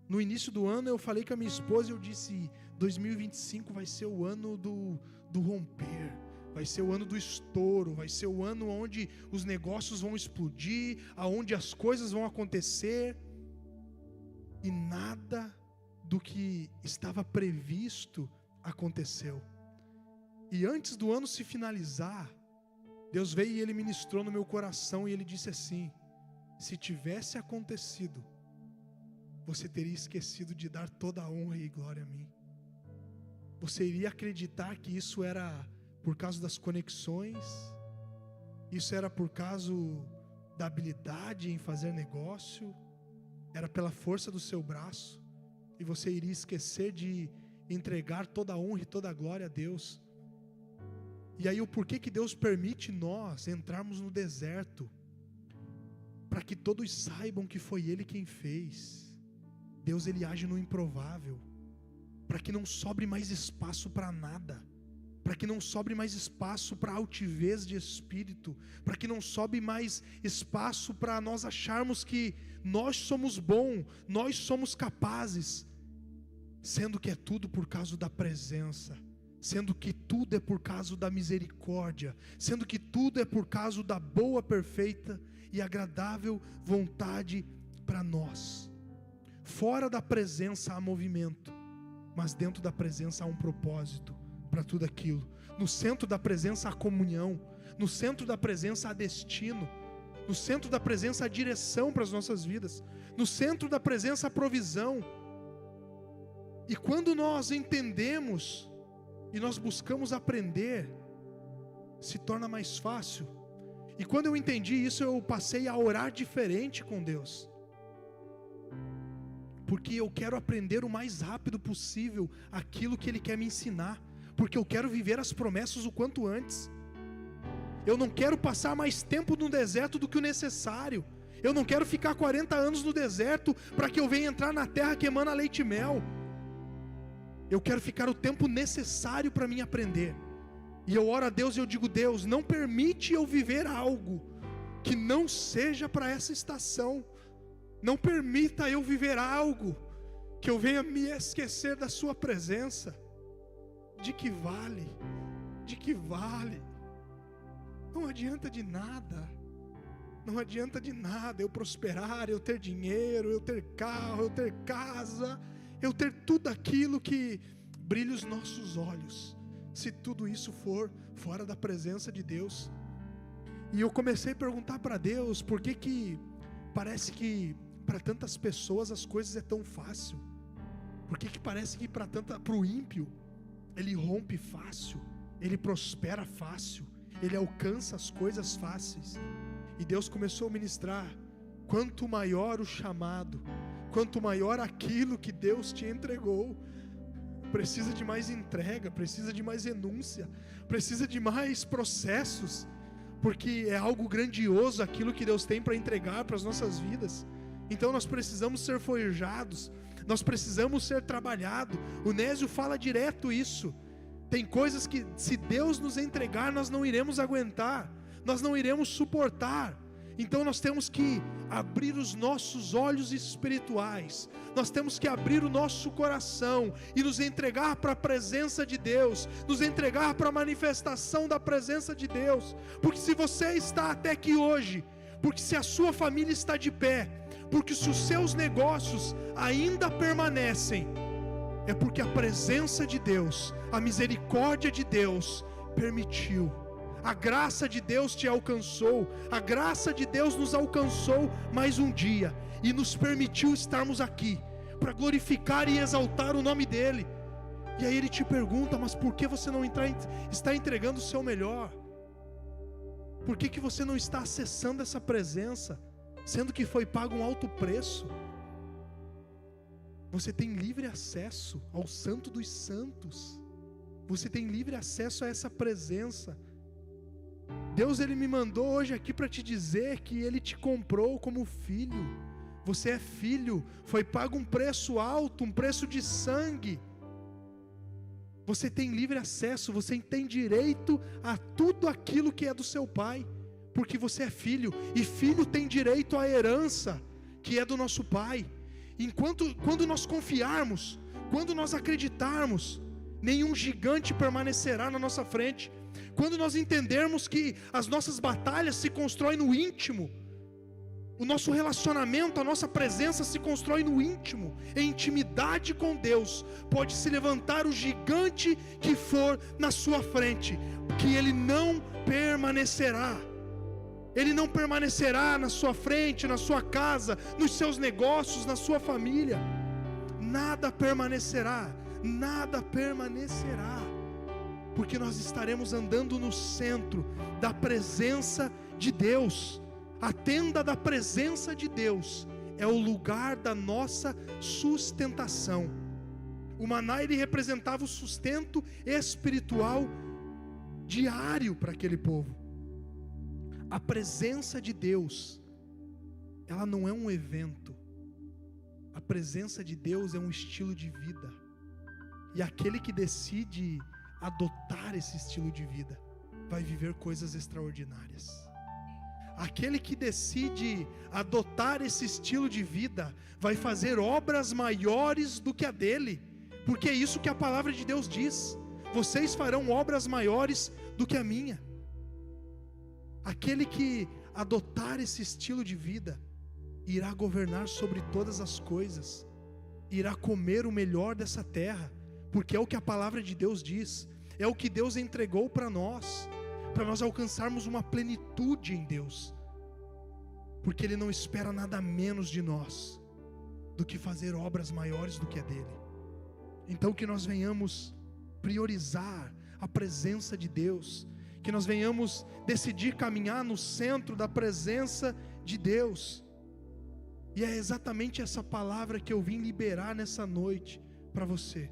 no início do ano eu falei com a minha esposa, eu disse, 2025 vai ser o ano do romper, vai ser o ano do estouro, vai ser o ano onde os negócios vão explodir, aonde as coisas vão acontecer. E nada do que estava previsto aconteceu. E antes do ano se finalizar, Deus veio e Ele ministrou no meu coração e Ele disse assim: se tivesse acontecido, você teria esquecido de dar toda a honra e glória a mim. Você iria acreditar que isso era por causa das conexões, isso era por causa da habilidade em fazer negócio, era pela força do seu braço, e você iria esquecer de entregar toda a honra e toda a glória a Deus. E aí o porquê que Deus permite nós entrarmos no deserto? Para que todos saibam que foi Ele quem fez. Deus, Ele age no improvável, para que não sobre mais espaço para nada, para que não sobre mais espaço para altivez de espírito, para que não sobre mais espaço para nós acharmos que nós somos bons, nós somos capazes, sendo que é tudo por causa da presença, sendo que tudo é por causa da misericórdia, sendo que tudo é por causa da boa, perfeita e agradável vontade para nós. Fora da presença há movimento, mas dentro da presença há um propósito para tudo aquilo. No centro da presença há comunhão, no centro da presença há destino, no centro da presença há direção para as nossas vidas, no centro da presença há provisão. E quando nós entendemos e nós buscamos aprender, se torna mais fácil. E quando eu entendi isso, eu passei a orar diferente com Deus, porque eu quero aprender o mais rápido possível aquilo que Ele quer me ensinar, porque eu quero viver as promessas o quanto antes. Eu não quero passar mais tempo no deserto do que o necessário. Eu não quero ficar 40 anos no deserto para que eu venha entrar na terra que emana leite e mel. Eu quero ficar o tempo necessário para mim aprender. E eu oro a Deus e eu digo: Deus, não permite eu viver algo que não seja para essa estação. Não permita eu viver algo que eu venha me esquecer da sua presença. De que vale? De que vale? Não adianta de nada. Não adianta de nada eu prosperar, eu ter dinheiro, eu ter carro, eu ter casa, eu ter tudo aquilo que brilha os nossos olhos, se tudo isso for fora da presença de Deus. E eu comecei a perguntar para Deus, por que parece que para tantas pessoas as coisas é tão fácil? Por que parece que para o ímpio ele rompe fácil, ele prospera fácil, ele alcança as coisas fáceis? E Deus começou a ministrar: quanto maior o chamado, quanto maior aquilo que Deus te entregou, precisa de mais entrega, precisa de mais renúncia, precisa de mais processos, porque é algo grandioso aquilo que Deus tem para entregar para as nossas vidas. Então nós precisamos ser forjados, nós precisamos ser trabalhados. O Nésio fala direto isso. Tem coisas que, se Deus nos entregar, nós não iremos aguentar, nós não iremos suportar. Então nós temos que abrir os nossos olhos espirituais, nós temos que abrir o nosso coração e nos entregar para a presença de Deus, nos entregar para a manifestação da presença de Deus. Porque se você está até aqui hoje, porque se a sua família está de pé, porque se os seus negócios ainda permanecem, é porque a presença de Deus, a misericórdia de Deus permitiu. A graça de Deus te alcançou, a graça de Deus nos alcançou mais um dia e nos permitiu estarmos aqui para glorificar e exaltar o nome dEle. E aí Ele te pergunta: mas por que você não está entregando o seu melhor? Por que você não está acessando essa presença, sendo que foi pago um alto preço? Você tem livre acesso ao Santo dos Santos, você tem livre acesso a essa presença. Deus, Ele me mandou hoje aqui para te dizer que Ele te comprou como filho. Você é filho, foi pago um preço alto, um preço de sangue. Você tem livre acesso, você tem direito a tudo aquilo que é do seu Pai, porque você é filho, e filho tem direito à herança que é do nosso Pai. Quando nós confiarmos, quando nós acreditarmos, nenhum gigante permanecerá na nossa frente. Quando nós entendermos que as nossas batalhas se constroem no íntimo, o nosso relacionamento, a nossa presença se constrói no íntimo, em intimidade com Deus, pode se levantar o gigante que for na sua frente, que ele não permanecerá. Ele não permanecerá na sua frente, na sua casa, nos seus negócios, na sua família. Nada permanecerá, nada permanecerá, porque nós estaremos andando no centro da presença de Deus. A tenda da presença de Deus é o lugar da nossa sustentação. O maná, ele representava o sustento espiritual diário para aquele povo. A presença de Deus, ela não é um evento. A presença de Deus é um estilo de vida. E aquele que decide adotar esse estilo de vida vai viver coisas extraordinárias. Aquele que decide adotar esse estilo de vida vai fazer obras maiores do que a dele, porque é isso que a palavra de Deus diz: vocês farão obras maiores do que a minha. Aquele que adotar esse estilo de vida irá governar sobre todas as coisas, irá comer o melhor dessa terra, porque é o que a palavra de Deus diz, é o que Deus entregou para nós alcançarmos uma plenitude em Deus, porque Ele não espera nada menos de nós do que fazer obras maiores do que a dele. Então que nós venhamos priorizar a presença de Deus, que nós venhamos decidir caminhar no centro da presença de Deus. E é exatamente essa palavra que eu vim liberar nessa noite para você.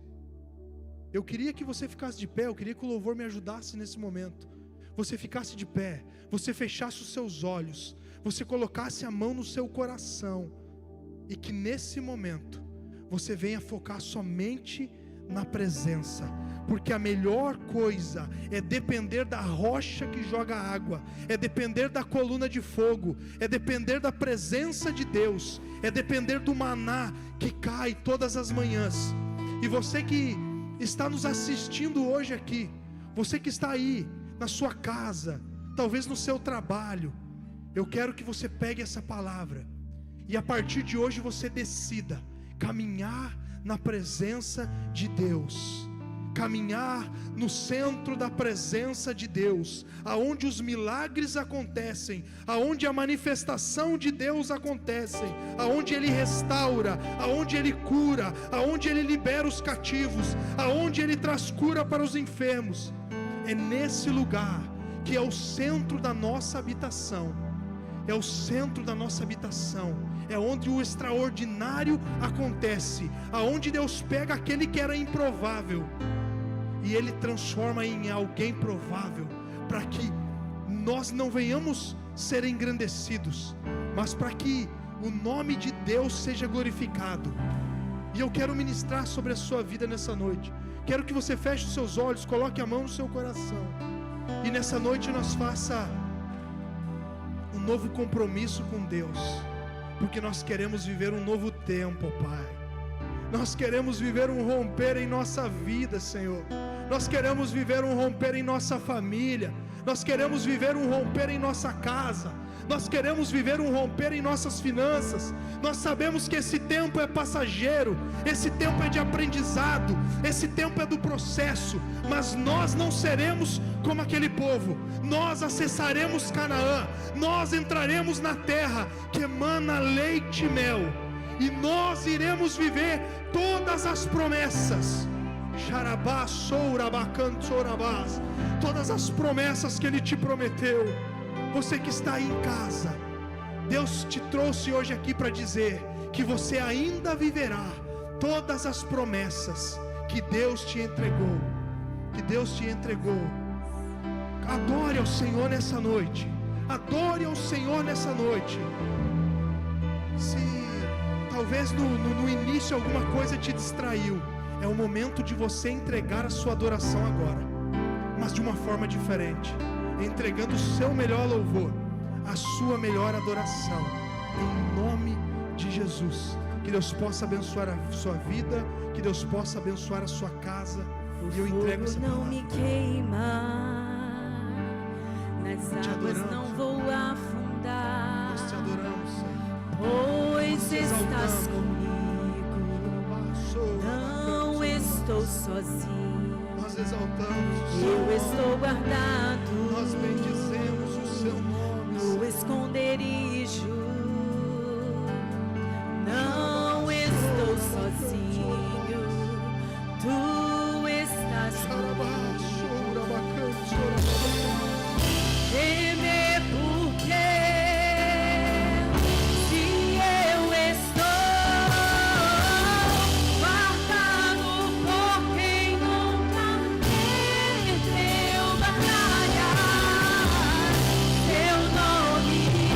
Eu queria que você ficasse de pé, eu queria que o louvor me ajudasse nesse momento. Você ficasse de pé, você fechasse os seus olhos, você colocasse a mão no seu coração, e que nesse momento você venha focar somente na presença, porque a melhor coisa é depender da rocha que joga água, é depender da coluna de fogo, é depender da presença de Deus, é depender do maná que cai todas as manhãs. E você que está nos assistindo hoje aqui, você que está aí na sua casa, talvez no seu trabalho, eu quero que você pegue essa palavra e a partir de hoje você decida caminhar na presença de Deus, caminhar no centro da presença de Deus, aonde os milagres acontecem, aonde a manifestação de Deus acontece, aonde Ele restaura, aonde Ele cura, aonde Ele libera os cativos, aonde Ele traz cura para os enfermos. É nesse lugar que é o centro da nossa habitação, é o centro da nossa habitação, é onde o extraordinário acontece, aonde Deus pega aquele que era improvável e Ele transforma em alguém provável, para que nós não venhamos ser engrandecidos, mas para que o nome de Deus seja glorificado. E eu quero ministrar sobre a sua vida nessa noite. Quero que você feche os seus olhos, coloque a mão no seu coração, e nessa noite nós faça um novo compromisso com Deus, porque nós queremos viver um novo tempo, Pai. Nós queremos viver um romper em nossa vida, Senhor. Nós queremos viver um romper em nossa família. Nós queremos viver um romper em nossa casa. Nós queremos viver um romper em nossas finanças. Nós sabemos que esse tempo é passageiro, esse tempo é de aprendizado, esse tempo é do processo, mas nós não seremos como aquele povo. Nós acessaremos Canaã, nós entraremos na terra que emana leite e mel, e nós iremos viver todas as promessas. Todas as promessas que Ele te prometeu. Você que está aí em casa, Deus te trouxe hoje aqui para dizer que você ainda viverá todas as promessas que Deus te entregou. Que Deus te entregou. Adore ao Senhor nessa noite. Adore ao Senhor nessa noite. Se talvez no início alguma coisa te distraiu, é o momento de você entregar a sua adoração agora, mas de uma forma diferente, entregando o seu melhor louvor, a sua melhor adoração. Em nome de Jesus. Que Deus possa abençoar a sua vida, que Deus possa abençoar a sua casa. E eu entrego essa Não me palavra. queimar, nas águas não vou afundar, Nós te adoramos, Senhor. pois estás exaltamos. comigo, não estou sozinho, Nós exaltamos o seu eu nome. estou guardado Nós bendizemos o seu nome, no Senhor. esconderijo, não estou sozinho, tu estás comigo. Temer porque se eu estou guardado por quem nunca perdeu batalha, seu nome é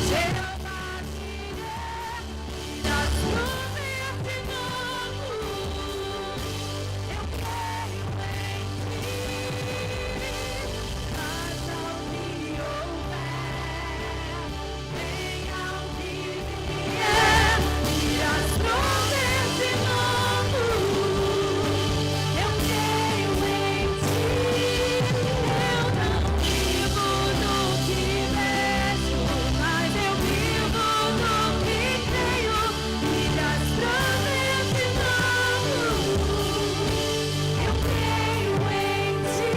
Jeová Jireh, das nuvens de novo. Eu creio em ti, mas ao que houver, venha o que vier, e as nuvens de novo. Eu creio em ti, eu não vivo do que vejo, mas eu vivo do que creio, e as nuvens de novo. Eu creio em ti.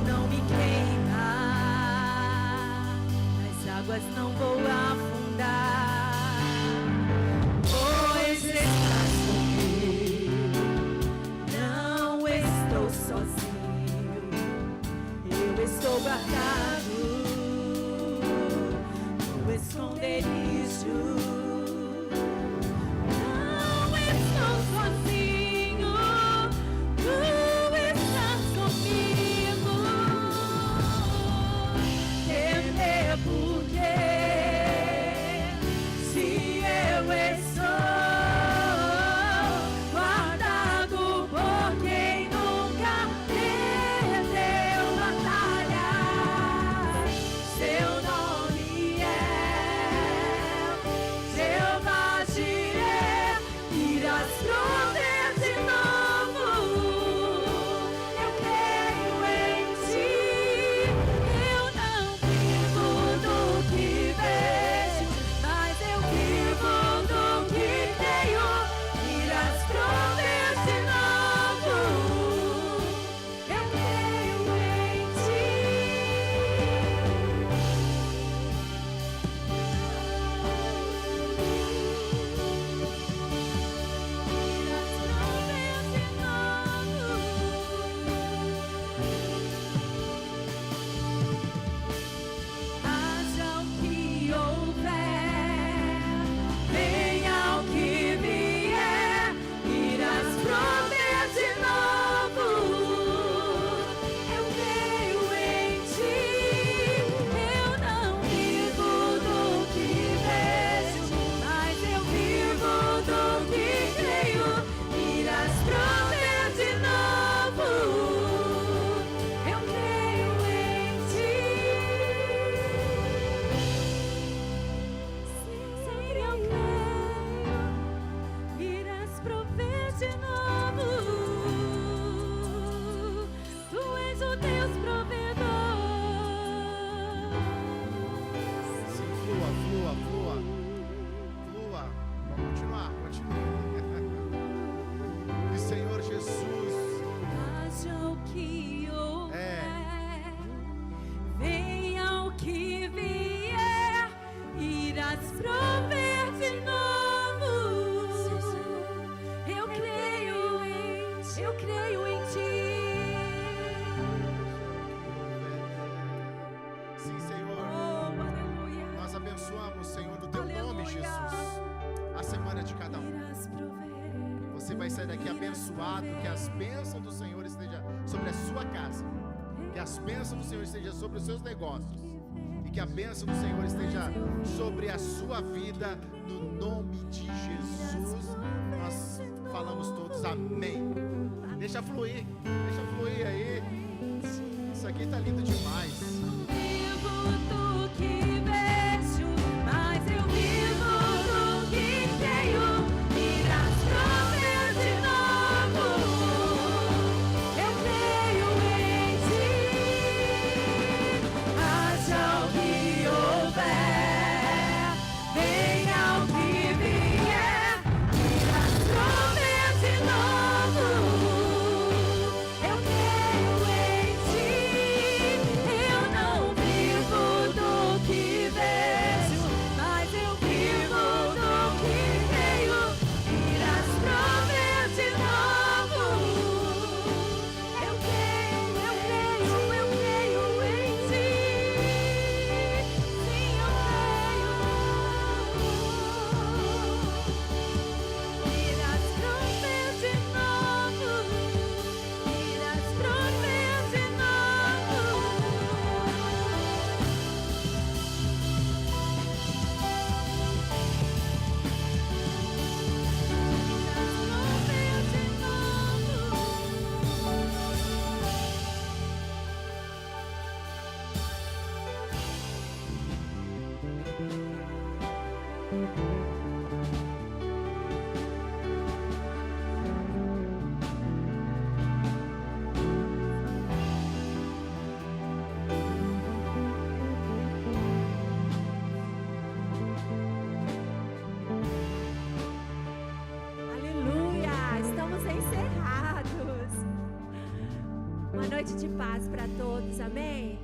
Não me queimar, nas águas não vou afundar, pois estás comigo, não estou sozinho, eu estou guardado no esconderijo, não estou sozinho, tu estás comigo. Temer porque se eu estou guardado por quem nunca perdeu batalha, seu nome é Jeová Jireh, irás prover de novo. Eu creio em ti, eu não vivo do que vejo, mas eu vivo do que creio, irás prover de novo. Eu creio em ti. Haja o que houver, venha o que vier, irás prover de novo. Eu creio em ti, eu não vivo do que vejo, mas eu vivo do que creio, irás prover de novo. Eu creio em ti. Sempre eu creio, irás prover de novo. Tu és o Deus provedor. Sim, flua, flua, flua. Flua. Vamos continuar, continua. E Senhor Jesus, Haja o que houver, venha o que vier, irás prover de novo. Eu creio em ti. sim, Senhor, Oh, aleluia. nós abençoamos, Senhor, no teu nome, Aleluia. Jesus, a semana de cada um. Irás prover. Você vai sair daqui abençoado, que as bênçãos do Senhor estejam sobre a sua casa, que as bênçãos do Senhor estejam sobre os seus negócios, e e que a bênção do Senhor esteja sobre a sua vida, no nome de Jesus. Nós falamos todos amém. Deixa fluir aí. Isso aqui tá lindo demais. Vivo do que vejo, mas eu vivo do que tenho. Irás prover de novo. Eu creio em ti. Haja o que houver, venha o que vier. Irás prover de novo. Eu creio em ti. Eu não vivo do que vejo, mas eu vivo do que creio. Irás prover de novo. Eu creio em ti. Sim, eu creio. Irás prover de novo. Irás prover de novo. Aleluia! Estamos encerrados. Uma noite de paz para todos, amém?